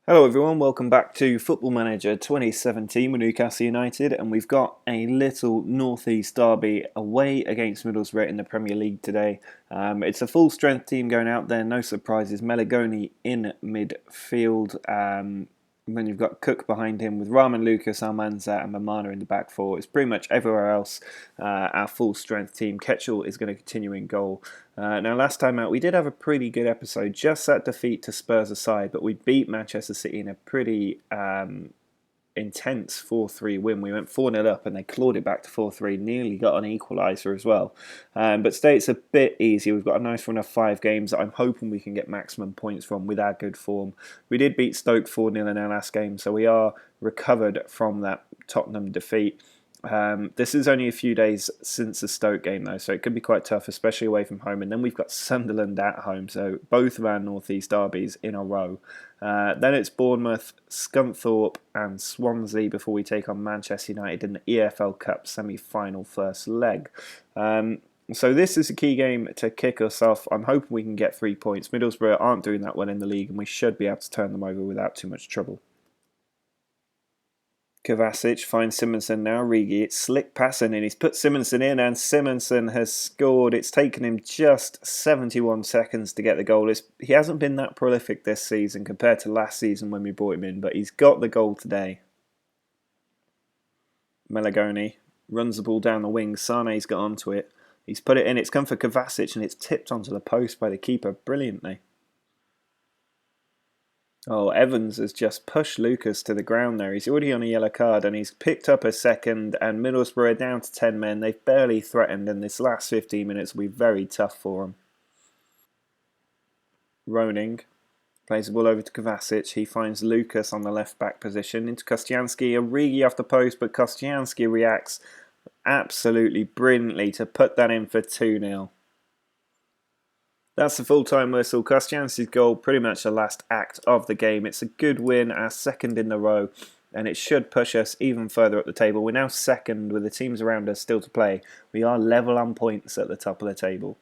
Hello everyone, welcome back to Football Manager 2017 with Newcastle United, and we've got a little North East derby away against Middlesbrough in the Premier League today. It's a full strength team going out there, no surprises. Meligoni in midfield, then you've got Cook behind him with Rahman, Lucas, Almanza and Mamana in the back four. It's pretty much everywhere else our full strength team. Ketchel is going to continue in goal. Now, last time out, we did have a pretty good episode, just that defeat to Spurs aside, but we beat Manchester City in a pretty intense 4-3 win. We went 4-0 up and they clawed it back to 4-3, nearly got an equaliser as well. But today it's a bit easier. We've got a nice run of 5 games that I'm hoping we can get maximum points from with our good form. We did beat Stoke 4-0 in our last game, so we are recovered from that Tottenham defeat. This is only a few days since the Stoke game though, so it could be quite tough, especially away from home. And then we've got Sunderland at home, so both of our North East derbies in a row. Then it's Bournemouth, Scunthorpe and Swansea before we take on Manchester United in the EFL Cup semi-final first leg. So this is a key game to kick us off. I'm hoping we can get 3 points. Middlesbrough aren't doing that well in the league and we should be able to turn them over without too much trouble. Kovacic finds Simonsen now. Rigi, it's slick passing and he's put Simonsen in and Simonsen has scored. It's taken him just 71 seconds to get the goal. He hasn't been that prolific this season compared to last season when we brought him in, but he's got the goal today. Meligoni runs the ball down the wing. Sane's got onto it. He's put it in. It's come for Kovacic and it's tipped onto the post by the keeper brilliantly. Oh, Evans has just pushed Lucas to the ground there. He's already on a yellow card and he's picked up a second, and Middlesbrough are down to 10 men. They've barely threatened and this last 15 minutes will be very tough for them. Roning plays the ball over to Kovacic. He finds Lucas on the left back position. Into Kostianski, Origi off the post, but Kostianski reacts absolutely brilliantly to put that in for 2-0. That's the full-time whistle. Kostianski's goal, pretty much the last act of the game. It's a good win, our second in a row, and it should push us even further up the table. We're now second with the teams around us still to play. We are level on points at the top of the table.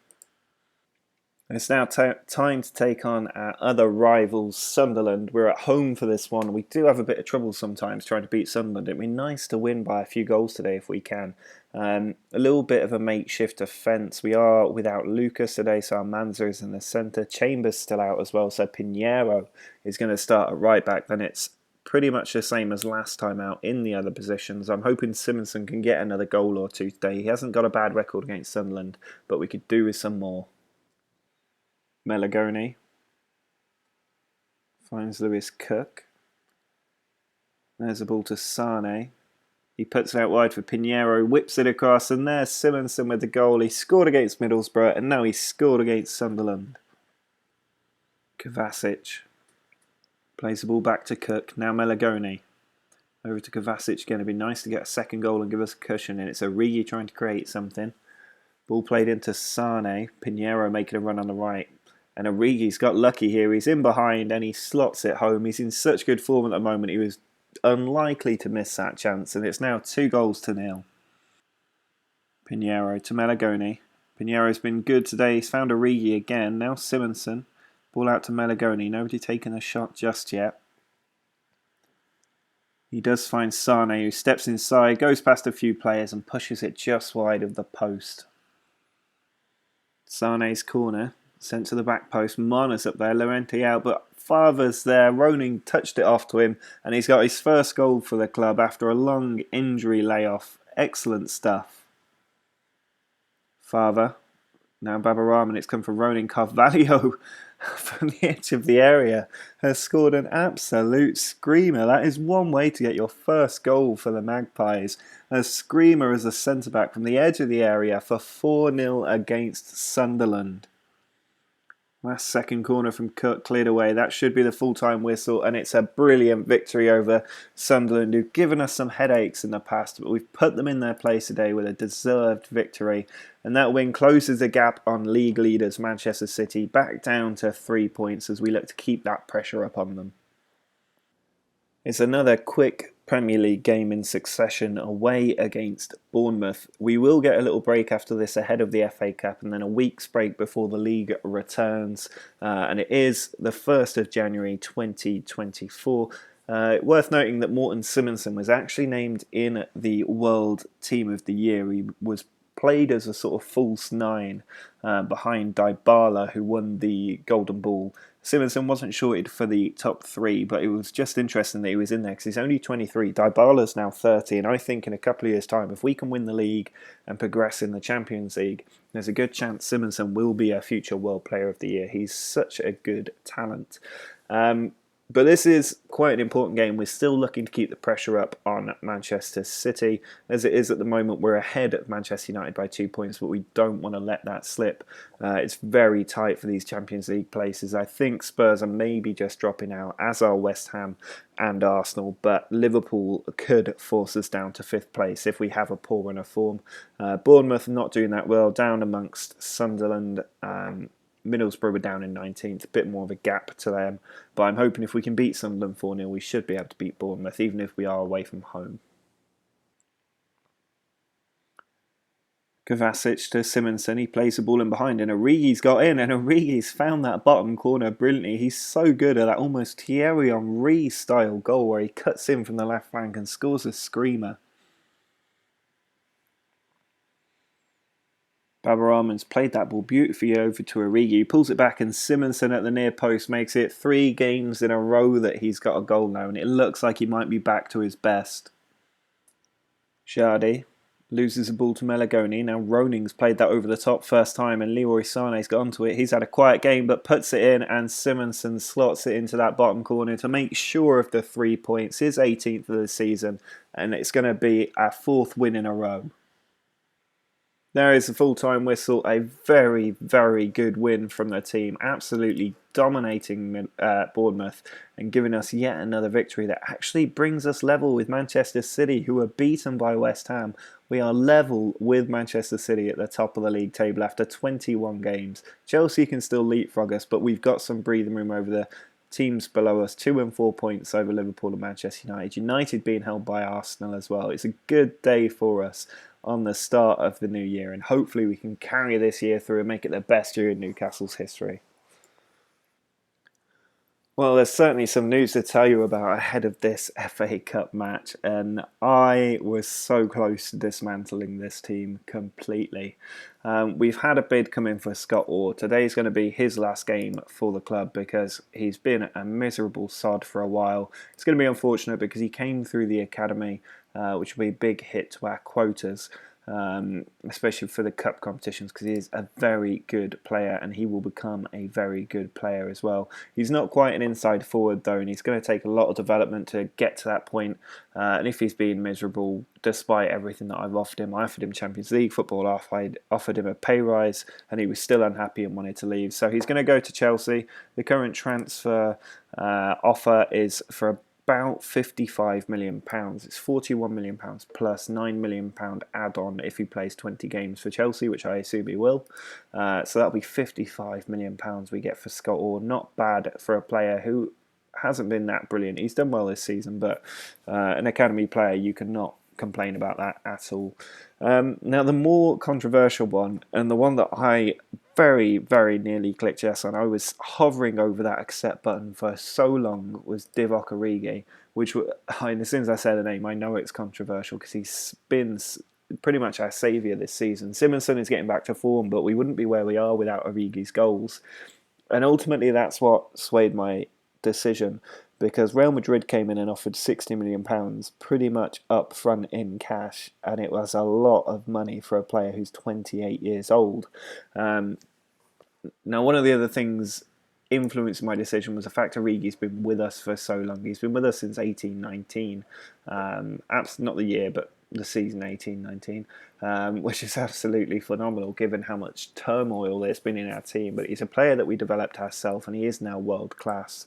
It's now time to take on our other rivals, Sunderland. We're at home for this one. We do have a bit of trouble sometimes trying to beat Sunderland. It'd be nice to win by a few goals today if we can. A little bit of a makeshift defence. We are without Lucas today, so Almanza is in the centre. Chambers still out as well, so Pinheiro is going to start at right back. Then it's pretty much the same as last time out in the other positions. I'm hoping Simonsen can get another goal or two today. He hasn't got a bad record against Sunderland, but we could do with some more. Meligoni finds Lewis Cook. There's a ball to Sane. He puts it out wide for Pinheiro, whips it across, and there's Simonsen with the goal. He scored against Middlesbrough, and now he's scored against Sunderland. Kovacic plays the ball back to Cook. Now Meligoni. Over to Kovacic. Going to be nice to get a second goal and give us a cushion, and it's Origi trying to create something. Ball played into Sane. Pinheiro making a run on the right. And Origi's got lucky here. He's in behind and he slots it home. He's in such good form at the moment. He was unlikely to miss that chance. And it's now 2-0. Pinheiro to Meligoni. Pinheiro's been good today. He's found Origi again. Now Simonsen. Ball out to Meligoni. Nobody taking a shot just yet. He does find Sane, who steps inside, goes past a few players and pushes it just wide of the post. Sane's corner. Sent to the back post. Mana's up there. Llorente out, but Favre's there. Roning touched it off to him, and he's got his first goal for the club after a long injury layoff. Excellent stuff. Favre. Now Babarama, it's come from Roning. Carvalho from the edge of the area has scored an absolute screamer. That is one way to get your first goal for the Magpies. A screamer as a centre-back from the edge of the area for 4-0 against Sunderland. Last second corner from Cook, cleared away. That should be the full-time whistle, and it's a brilliant victory over Sunderland, who've given us some headaches in the past, but we've put them in their place today with a deserved victory. And that win closes the gap on league leaders Manchester City back down to 3 points as we look to keep that pressure up on them. It's another quick Premier League game in succession away against Bournemouth. We will get a little break after this ahead of the FA Cup and then a week's break before the league returns. And it is the 1st of January 2024. Worth noting that Morten Simonsen was actually named in the World Team of the Year. He was played as a sort of false nine behind Dybala, who won the Golden Ball. Simonsen wasn't shorted for the top three, but it was just interesting that he was in there because he's only 23. Dybala's now 30, and I think in a couple of years' time, if we can win the league and progress in the Champions League, there's a good chance Simonsen will be a future World Player of the Year. He's such a good talent. But this is quite an important game. We're still looking to keep the pressure up on Manchester City. As it is at the moment, we're ahead of Manchester United by 2 points, but we don't want to let that slip. It's very tight for these Champions League places. I think Spurs are maybe just dropping out, as are West Ham and Arsenal, but Liverpool could force us down to 5th place if we have a poor run of form. Bournemouth not doing that well, down amongst Sunderland. Middlesbrough were down in 19th, a bit more of a gap to them. But I'm hoping if we can beat Sunderland 4-0, we should be able to beat Bournemouth, even if we are away from home. Kovacic to Simonsen, he plays the ball in behind, and Origi's got in, and Origi's found that bottom corner brilliantly. He's so good at that almost Thierry Henry style goal where he cuts in from the left flank and scores a screamer. Babaramen's played that ball beautifully over to Origi. He pulls it back and Simonsen at the near post makes it 3 games in a row that he's got a goal now, and it looks like he might be back to his best. Shardy loses the ball to Melagoni. Now Roning's played that over the top first time and Leroy Sané's got onto it. He's had a quiet game but puts it in, and Simonsen slots it into that bottom corner to make sure of the 3 points. His 18th of the season, and it's going to be our 4th win in a row. There is a full-time whistle, a very, very good win from the team, absolutely dominating Bournemouth and giving us yet another victory that actually brings us level with Manchester City, who were beaten by West Ham. We are level with Manchester City at the top of the league table after 21 games. Chelsea can still leapfrog us, but we've got some breathing room over the teams below us, 2 and 4 points over Liverpool and Manchester United. United being held by Arsenal as well. It's a good day for us on the start of the new year, and hopefully we can carry this year through and make it the best year in Newcastle's history. Well, there's certainly some news to tell you about ahead of this FA Cup match, and I was so close to dismantling this team completely. We've had a bid come in for Scott Orr. Today's going to be his last game for the club because he's been a miserable sod for a while. It's going to be unfortunate because he came through the academy, which will be a big hit to our quotas. Especially for the cup competitions, because he is a very good player and he will become a very good player as well. He's not quite an inside forward though, and he's going to take a lot of development to get to that point. And if he's being miserable, despite everything that I've offered him, I offered him Champions League football, I offered him a pay rise, and he was still unhappy and wanted to leave. So he's going to go to Chelsea. The current transfer offer is for about £55 million. It's £41 million plus £9 million add-on if he plays 20 games for Chelsea, which I assume he will. So that'll be £55 million we get for Scott Orr. Not bad for a player who hasn't been that brilliant. He's done well this season, but an academy player, you cannot complain about that at all. Now, the more controversial one, and the one that I very, very nearly clicked yes on, I was hovering over that accept button for so long, was Divock Origi, which, as soon as I say the name, I know it's controversial because he's been pretty much our saviour this season. Simonsen is getting back to form, but we wouldn't be where we are without Origi's goals. And ultimately, that's what swayed my decision, because Real Madrid came in and offered £60 million pretty much up front in cash, and it was a lot of money for a player who's 28 years old. Now, one of the other things influencing my decision was the fact Origi's been with us for so long. He's been with us since 18-19, not the year, but the season 18-19, which is absolutely phenomenal given how much turmoil there's been in our team. But he's a player that we developed ourselves, and he is now world class.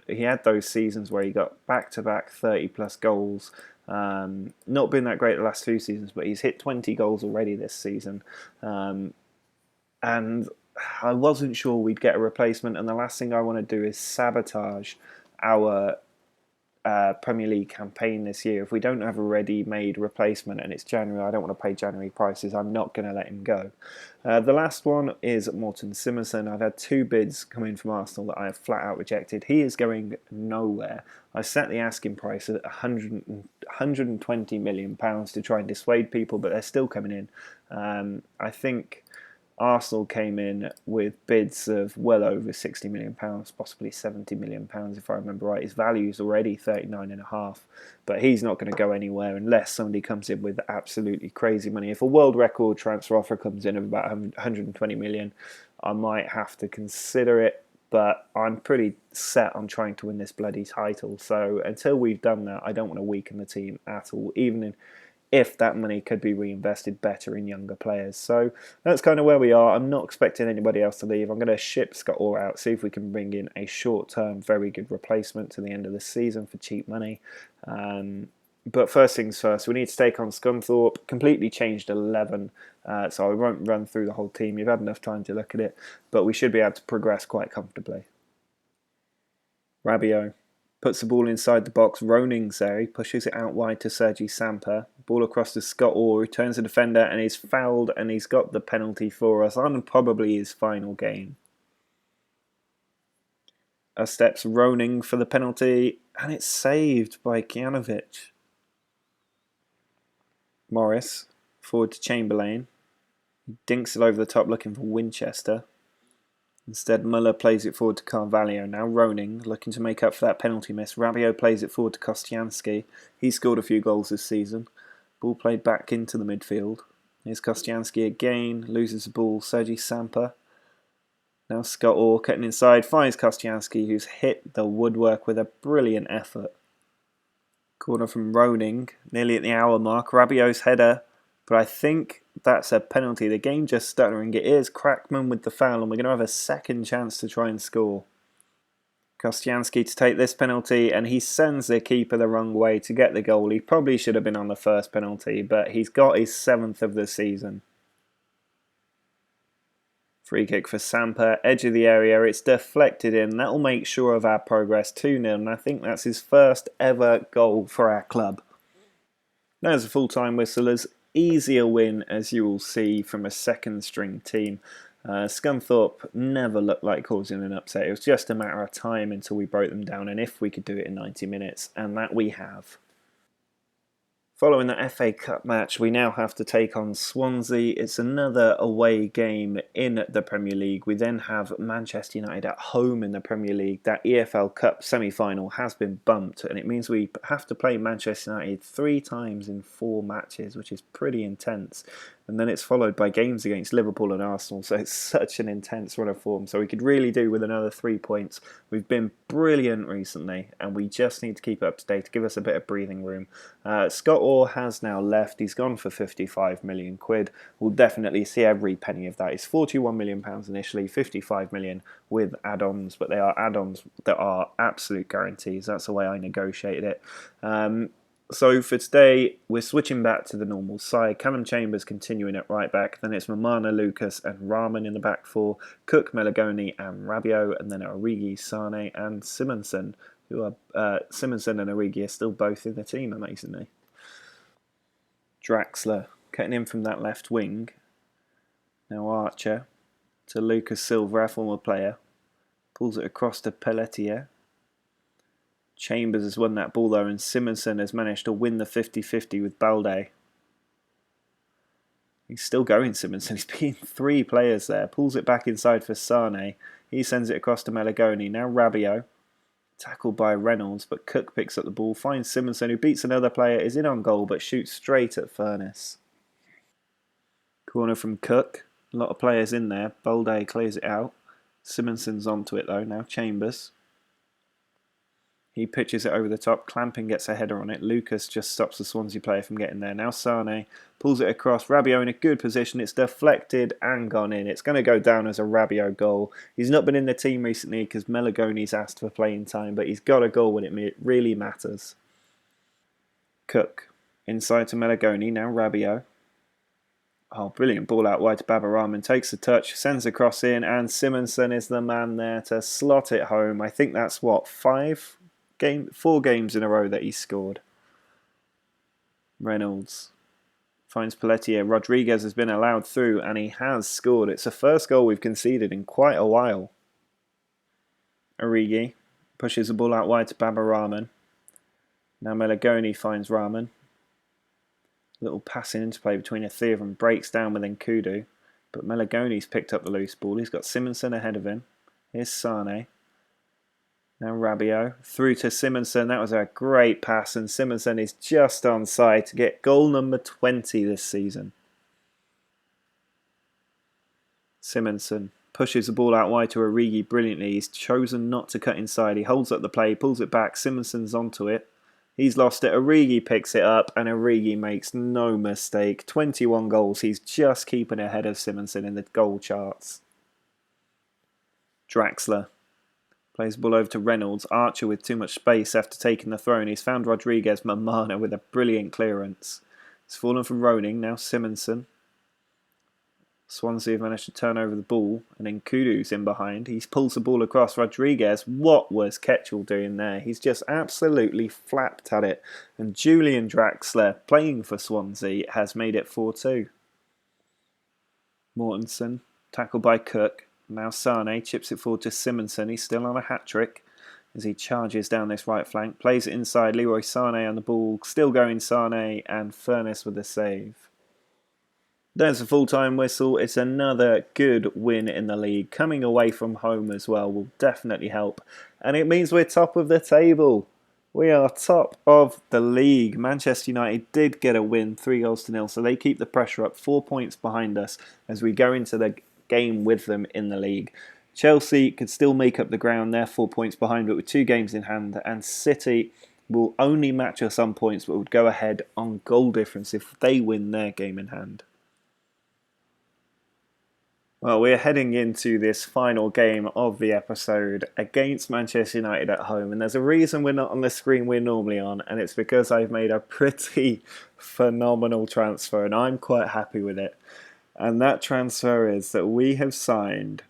He had those seasons where he got back-to-back 30-plus goals. Not been that great the last 2 seasons, but he's hit 20 goals already this season. And I wasn't sure we'd get a replacement, and the last thing I want to do is sabotage our Premier League campaign this year. If we don't have a ready-made replacement and it's January, I don't want to pay January prices. I'm not going to let him go. The last one is Morten Simonsen. I've had 2 bids come in from Arsenal that I have flat out rejected. He is going nowhere. I set the asking price at 120 million pounds to try and dissuade people, but they're still coming in. I think Arsenal came in with bids of well over £60 million, possibly £70 million if I remember right. His value is already 39.5, but he's not going to go anywhere unless somebody comes in with absolutely crazy money. If a world record transfer offer comes in of about 120 million, I might have to consider it, but I'm pretty set on trying to win this bloody title. So until we've done that, I don't want to weaken the team at all, even if that money could be reinvested better in younger players. So that's kind of where we are. I'm not expecting anybody else to leave. I'm going to ship Scott Orr out, see if we can bring in a short-term, very good replacement to the end of the season for cheap money. But first things first, we need to take on Scunthorpe. Completely changed 11, so I won't run through the whole team. You've had enough time to look at it, but we should be able to progress quite comfortably. Rabiot puts the ball inside the box. Roning's there. He pushes it out wide to Sergi Samper. Ball across to Scott Orr, who turns the defender and is fouled, and he's got the penalty for us on probably his final game. Steps Roning for the penalty, and it's saved by Kijanovic. Morris, forward to Chamberlain. He dinks it over the top looking for Winchester. Instead, Muller plays it forward to Carvalho. Now Roning, looking to make up for that penalty miss. Rabiot plays it forward to Kostianski. He scored a few goals this season. Ball played back into the midfield. Here's Kostianski again. Loses the ball. Sergi Samper. Now Scott Orr cutting inside. Finds Kostianski, who's hit the woodwork with a brilliant effort. Corner from Roning. Nearly at the hour mark. Rabiot's header. But I think that's a penalty. The game just stuttering. It is Crackman with the foul, and we're going to have a second chance to try and score. Kostianski to take this penalty, and he sends the keeper the wrong way to get the goal. He probably should have been on the first penalty, but he's got his 7th of the season. Free kick for Samper, edge of the area. It's deflected in. That will make sure of our progress 2-0, and I think that's his first ever goal for our club. There's a full-time whistle. As easy a win as you will see from a second-string team. Scunthorpe never looked like causing an upset. It was just a matter of time until we broke them down, and if we could do it in 90 minutes, and that we have. Following the FA Cup match, we now have to take on Swansea. It's another away game in the Premier League. We then have Manchester United at home in the Premier League. That EFL Cup semi-final has been bumped, and it means we have to play Manchester United 3 times in 4 matches, which is pretty intense. And then it's followed by games against Liverpool and Arsenal, so it's such an intense run of form. So we could really do with another 3 points. We've been brilliant recently, and we just need to keep it up to date to give us a bit of breathing room. Scott Orr has now left. He's gone for 55 million quid. We'll definitely see every penny of that. It's 41 million pounds initially, 55 million with add-ons, but they are add-ons that are absolute guarantees. That's the way I negotiated it. So for today, we're switching back to the normal side. Callum Chambers continuing at right back. Then it's Mamana, Lucas and Rahman in the back 4. Cook, Melagoni and Rabiot. And then Origi, Sane and Simonsen. Simonsen and Origi are still both in the team, amazingly. Draxler cutting in from that left wing. Now Archer to Lucas Silva, our former player. Pulls it across to Pelletier. Chambers has won that ball though, and Simonsen has managed to win the 50-50 with Balde. He's still going, Simonsen. He's beaten 3 players there. Pulls it back inside for Sane. He sends it across to Melagoni. Now Rabiot. Tackled by Reynolds, but Cook picks up the ball. Finds Simonsen, who beats another player. Is in on goal, but shoots straight at Furness. Corner from Cook. A lot of players in there. Balde clears it out. Simonsen's onto it though. Now Chambers. He pitches it over the top. Clamping gets a header on it. Lucas just stops the Swansea player from getting there. Now Sane pulls it across. Rabiot in a good position. It's deflected and gone in. It's going to go down as a Rabiot goal. He's not been in the team recently because Melagoni's asked for playing time, but he's got a goal when it really matters. Cook inside to Melagoni. Now Rabiot. Oh, brilliant ball out wide to Babarahman. Takes the touch, sends the cross in, and Simonsen is the man there to slot it home. I think that's, what, 5 4 games in a row that he's scored. Reynolds finds Pelletier. Rodriguez has been allowed through and he has scored. It's the first goal we've conceded in quite a while. Origi pushes the ball out wide to Baba Rahman. Now Melagoni finds Rahman. Little passing interplay between the three of them. Breaks down with Nkudu. But Melagoni's picked up the loose ball. He's got Simonsen ahead of him. Here's Sane. Now Rabiot. Through to Simonsen. That was a great pass. And Simonsen is just onside to get goal number 20 this season. Simonsen pushes the ball out wide to Origi brilliantly. He's chosen not to cut inside. He holds up the play. Pulls it back. Simonsen's onto it. He's lost it. Origi picks it up, and Origi makes no mistake. 21 goals. He's just keeping ahead of Simonsen in the goal charts. Draxler plays the ball over to Reynolds. Archer with too much space after taking the throw, and he's found Rodriguez. Mamana with a brilliant clearance. It's fallen from Roning. Now Simonsen. Swansea have managed to turn over the ball, and then Nkudu's in behind. He pulls the ball across. Rodriguez, what was Ketchel doing there? He's just absolutely flapped at it. And Julian Draxler, playing for Swansea, has made it 4-2. Mortensen, tackled by Cook. Now Sane chips it forward to Simonsen. He's still on a hat-trick as he charges down this right flank. Plays it inside. Leroy Sane on the ball. Still going Sane, and Furness with a save. There's a full-time whistle. It's another good win in the league. Coming away from home as well will definitely help. And it means we're top of the table. We are top of the league. Manchester United did get a win, 3-0, so they keep the pressure up, 4 points behind us as we go into the game with them in the league. Chelsea could still make up the ground. They're 4 points behind, but with 2 games in hand. And City will only match us on points, but would go ahead on goal difference if they win their game in hand. Well, we're heading into this final game of the episode against Manchester United at home, and there's a reason we're not on the screen we're normally on, and it's because I've made a pretty phenomenal transfer, and I'm quite happy with it. And that transfer is that we have signed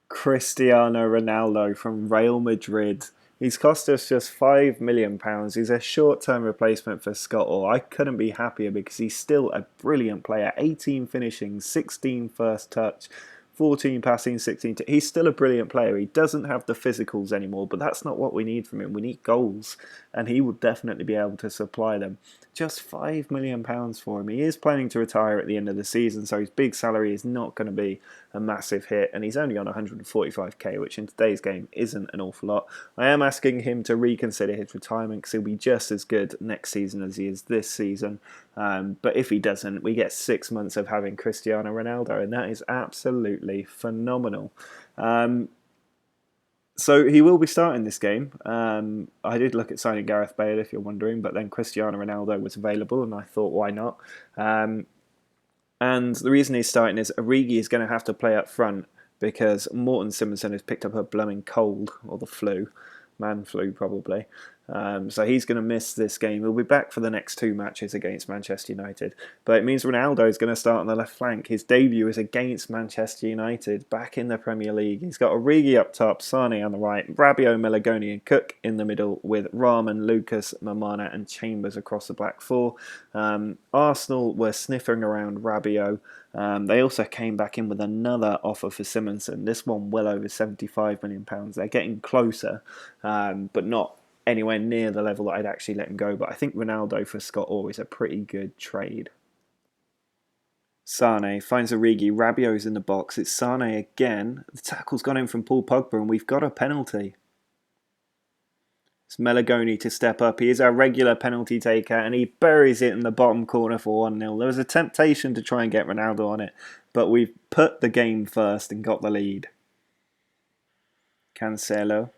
Cristiano Ronaldo from Real Madrid. He's cost us just £5 million. He's a short-term replacement for Scott Orr. I couldn't be happier because he's still a brilliant player. 18 finishing, 16 first touch, 14 passing, 16... He's still a brilliant player. He doesn't have the physicals anymore, but that's not what we need from him. We need goals, and he will definitely be able to supply them. Just £5 million for him. He is planning to retire at the end of the season, so his big salary is not going to be a massive hit, and he's only on 145k, which in today's game isn't an awful lot. I am asking him to reconsider his retirement because he'll be just as good next season as he is this season. But if he doesn't, we get 6 months of having Cristiano Ronaldo, and that is absolutely phenomenal. So he will be starting this game. I did look at signing Gareth Bale, if you're wondering, but then Cristiano Ronaldo was available, and I thought, why not? And the reason he's starting is Origi is going to have to play up front because Morten Simonsen has picked up a blooming cold, or the flu. Man flu, probably. So he's going to miss this game. He'll be back for the next 2 matches against Manchester United. But it means Ronaldo is going to start on the left flank. His debut is against Manchester United, back in the Premier League. He's got Origi up top, Sane on the right, Rabiot, Melagoni and Cook in the middle, with Rahman, Lucas, Mamana and Chambers across the back 4. Arsenal were sniffing around Rabiot. They also came back in with another offer for Simonsen. This one well over £75 million. They're getting closer, but not anywhere near the level that I'd actually let him go. But I think Ronaldo for Scott Orr is a pretty good trade. Sane finds Origi. Rabiot's in the box. It's Sane again. The tackle's gone in from Paul Pogba, and we've got a penalty. It's Melagoni to step up. He is our regular penalty taker, and he buries it in the bottom corner for 1-0. There was a temptation to try and get Ronaldo on it, but we've put the game first and got the lead. Cancelo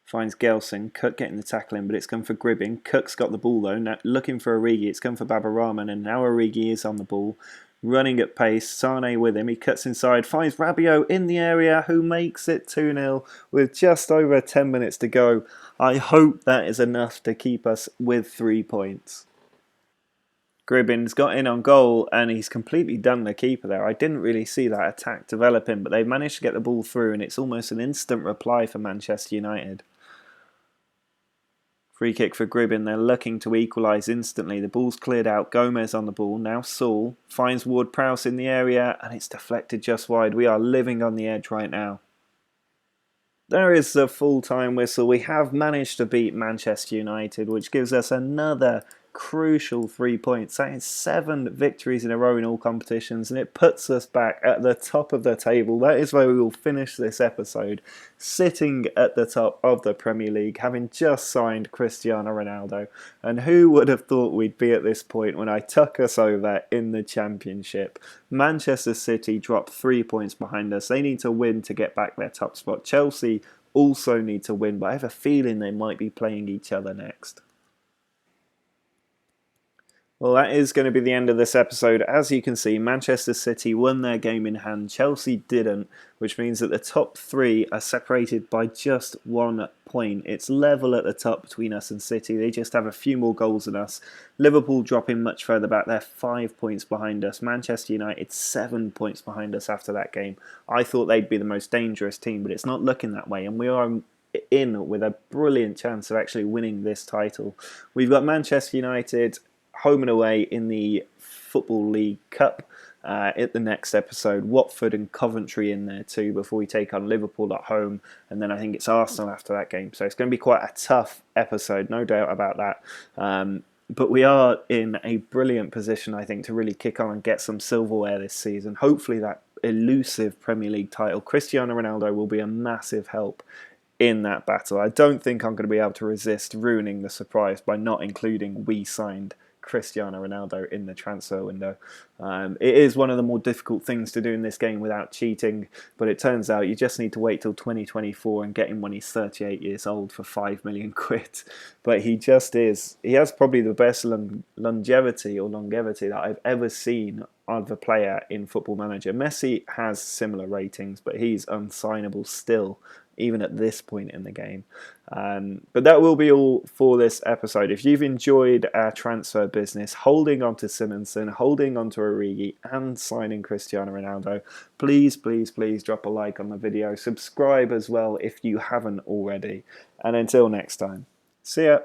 finds Gelson. Cook getting the tackle in, but it's come for Gribbing. Cook's got the ball though. Now looking for Origi. It's come for Baba Rahman, and now Origi is on the ball. Running at pace. Sane with him. He cuts inside. Finds Rabiot in the area, who makes it 2-0 with just over 10 minutes to go. I hope that is enough to keep us with 3 points. Gribbin's got in on goal, and he's completely done the keeper there. I didn't really see that attack developing, but they've managed to get the ball through, and it's almost an instant reply for Manchester United. Free kick for Gribben. They're looking to equalise instantly. The ball's cleared out. Gomez on the ball. Now Saul finds Ward-Prowse in the area and it's deflected just wide. We are living on the edge right now. There is the full-time whistle. We have managed to beat Manchester United, which gives us another crucial 3 points. That is 7 victories in a row in all competitions, and it puts us back at the top of the table. That is where we will finish this episode, sitting at the top of the Premier League, having just signed Cristiano Ronaldo. And who would have thought we'd be at this point when I took us over in the Championship? Manchester City dropped 3 points behind us. They need to win to get back their top spot. Chelsea also need to win, but I have a feeling they might be playing each other next. Well, that is going to be the end of this episode. As you can see, Manchester City won their game in hand. Chelsea didn't, which means that the top 3 are separated by just 1 point. It's level at the top between us and City. They just have a few more goals than us. Liverpool dropping much further back. They're 5 points behind us. Manchester United 7 points behind us after that game. I thought they'd be the most dangerous team, but it's not looking that way. And we are in with a brilliant chance of actually winning this title. We've got Manchester United home and away in the Football League Cup at the next episode. Watford and Coventry in there too before we take on Liverpool at home, and then I think it's Arsenal after that game. So it's going to be quite a tough episode, no doubt about that. But we are in a brilliant position, I think, to really kick on and get some silverware this season. Hopefully that elusive Premier League title. Cristiano Ronaldo will be a massive help in that battle. I don't think I'm going to be able to resist ruining the surprise by not including we signed Cristiano Ronaldo in the transfer window. It is one of the more difficult things to do in this game without cheating, but it turns out you just need to wait till 2024 and get him when he's 38 years old for 5 million quid. But he just is. He has probably the best longevity that I've ever seen of a player in Football Manager. Messi has similar ratings, but he's unsignable still, even at this point in the game. But that will be all for this episode. If you've enjoyed our transfer business, holding on to Simonsen, holding on to Origi, and signing Cristiano Ronaldo, please, please, please drop a like on the video. Subscribe as well if you haven't already. And until next time, see ya.